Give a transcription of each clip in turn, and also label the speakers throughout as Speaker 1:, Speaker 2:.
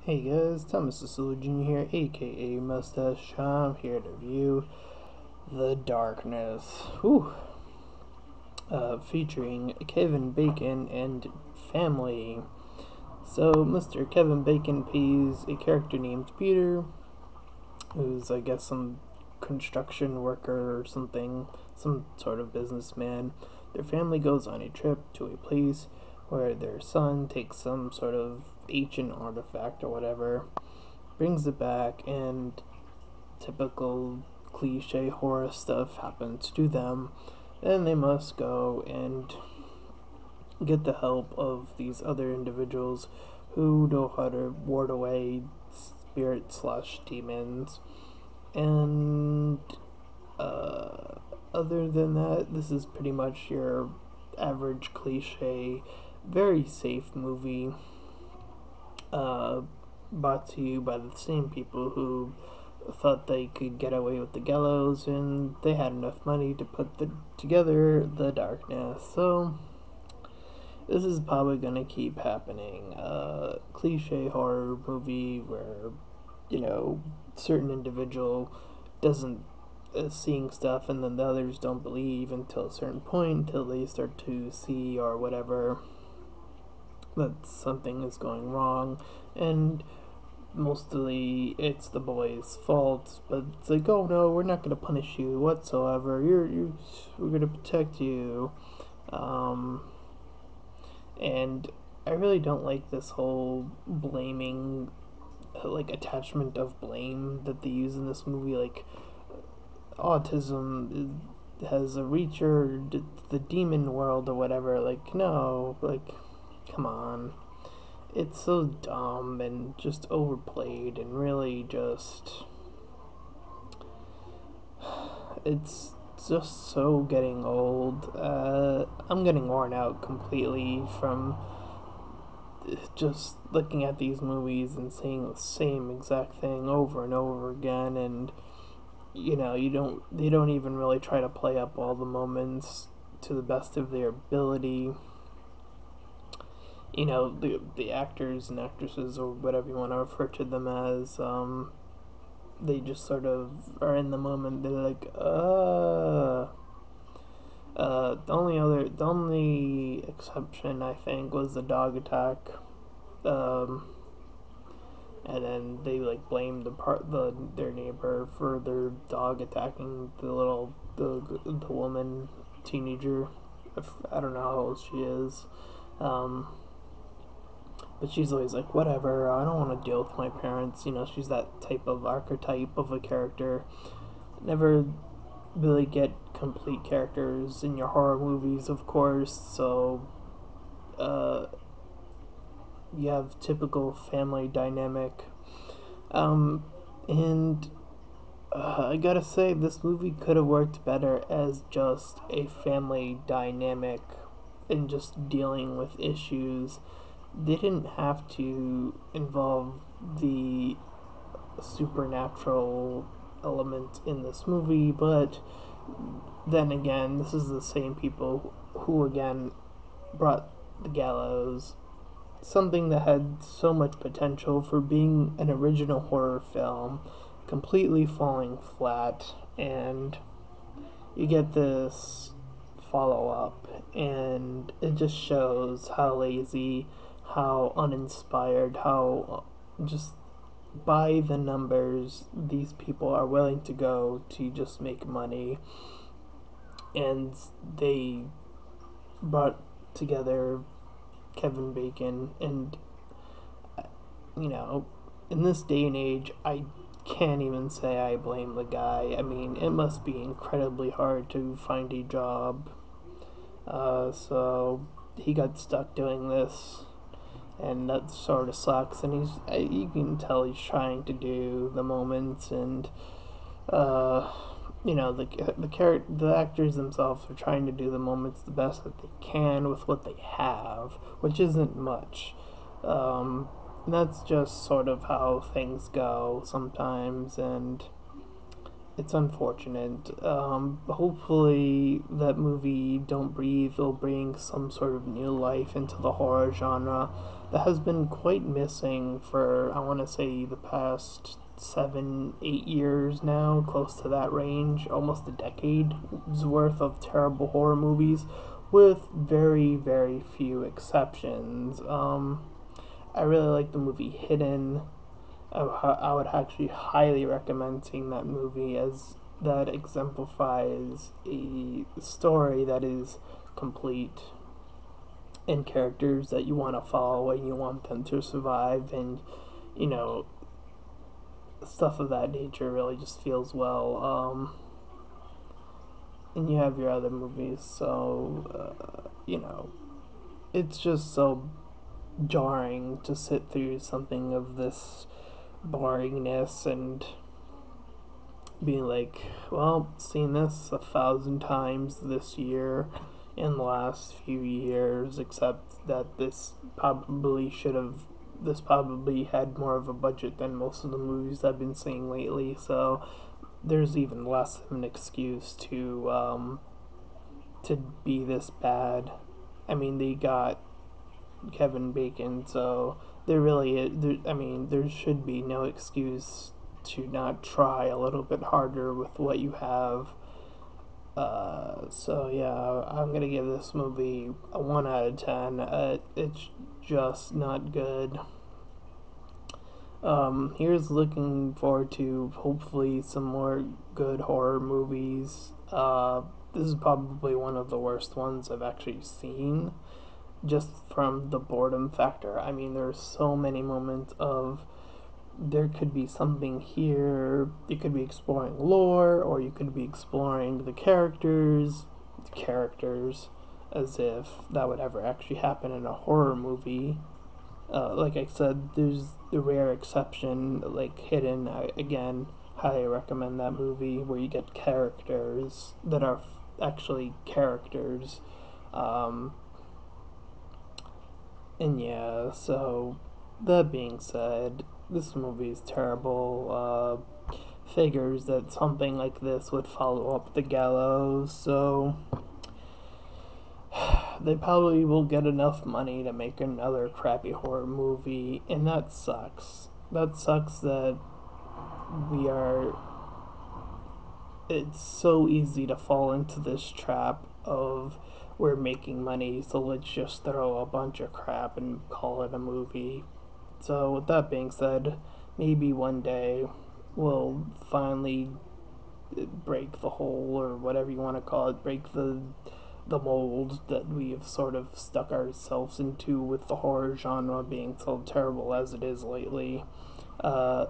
Speaker 1: Hey guys, Thomas the Solution here, aka Mustached Tom, here to review The Darkness. Whew. Featuring Kevin Bacon and family. So, Mr. Kevin Bacon plays a character named Peter, who's, I guess, some construction worker or something, some sort of businessman. Their family goes on a trip to a place where their son takes some sort of ancient artifact or whatever, brings it back, and typical cliche horror stuff happens to them. Then they must go and get the help of these other individuals who know how to ward away spirits slash demons. And other than that, this is pretty much your average cliche, very safe movie. Uh, Brought to you by the same people who thought they could get away with the Gallows, and they had enough money to put together the Darkness. So this is probably gonna keep happening. Cliche horror movie where certain individual doesn't seeing stuff, and then the others don't believe until a certain point, until they start to see or whatever that something is going wrong, and mostly it's the boy's fault, but it's like, oh no, we're not gonna punish you whatsoever. We're gonna protect you. Um, and I really don't like this whole blaming, like attachment of blame that they use in this movie. Like autism has a reacher, the demon world or whatever. Like no, like come on. It's so dumb and just overplayed and really just it's just so getting old. I'm getting worn out completely from just looking at these movies and seeing the same exact thing over and over again, and they don't even really try to play up all the moments to the best of their ability. The actors and actresses, or whatever you want to refer to them as, they just sort of are in the moment. They're like, the only exception I think was the dog attack, um, and then they like blamed their neighbor for their dog attacking the woman teenager. I don't know how old she is, um, but she's always like, whatever. I don't want to deal with my parents. She's that type of archetype of a character. Never really get complete characters in your horror movies, of course. So, uh, you have typical family dynamic. And I gotta say, this movie could have worked better as just a family dynamic and just dealing with issues. They didn't have to involve the supernatural element in this movie, but then again, this is the same people who again brought the Gallows, something that had so much potential for being an original horror film, completely falling flat, and you get this follow up, and it just shows how lazy, how uninspired, how just by the numbers these people are willing to go to just make money. And they brought together Kevin Bacon, and you know, in this day and age, I can't even say I blame the guy. I mean, it must be incredibly hard to find a job. So he got stuck doing this, and that sort of sucks. And you can tell he's trying to do the moments, and uh, the actors themselves are trying to do the moments the best that they can with what they have, which isn't much. And that's just sort of how things go sometimes, and it's unfortunate. Hopefully, that movie Don't Breathe will bring some sort of new life into the horror genre that has been quite missing for, I want to say, the past 7, 8 years now, close to that range, almost a decade's worth of terrible horror movies, with very, very few exceptions. I really like the movie Hidden. I would actually highly recommend seeing that movie, as that exemplifies a story that is complete and characters that you want to follow and you want them to survive, and you know, stuff of that nature really just feels well. And you have your other movies, so it's just so jarring to sit through something of this boringness and being like, well, seen this 1,000 times this year in the last few years, except that this probably had more of a budget than most of the movies I've been seeing lately, so there's even less of an excuse to be this bad. I mean, they got Kevin Bacon, so there should be no excuse to not try a little bit harder with what you have. So yeah, I'm gonna give this movie a 1 out of 10. It's just not good. Here's looking forward to hopefully some more good horror movies. This is probably one of the worst ones I've actually seen, just from the boredom factor. I mean, there's so many moments of there could be something here. You could be exploring lore, or you could be exploring the characters, as if that would ever actually happen in a horror movie. Like I said, there's the rare exception, like Hidden. I again highly recommend that movie where you get characters that are actually characters. Um, and yeah, so that being said, this movie is terrible. Figures that something like this would follow up the Gallows, so they probably will get enough money to make another crappy horror movie, and that sucks. That sucks that we are. It's so easy to fall into this trap of we're making money, so let's just throw a bunch of crap and call it a movie. So, with that being said, maybe one day we'll finally break the hole, or whatever you want to call it, break the mold that we have sort of stuck ourselves into with the horror genre being so terrible as it is lately. Uh,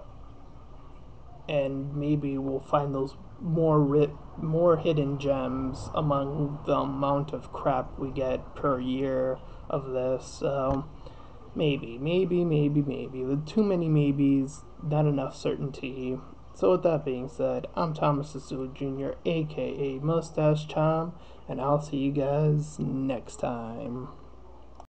Speaker 1: and maybe we'll find those more hidden gems among the amount of crap we get per year of this. So maybe. With too many maybes, not enough certainty. So with that being said, I'm Thomas Azul Jr., aka Mustached Tom, and I'll see you guys next time.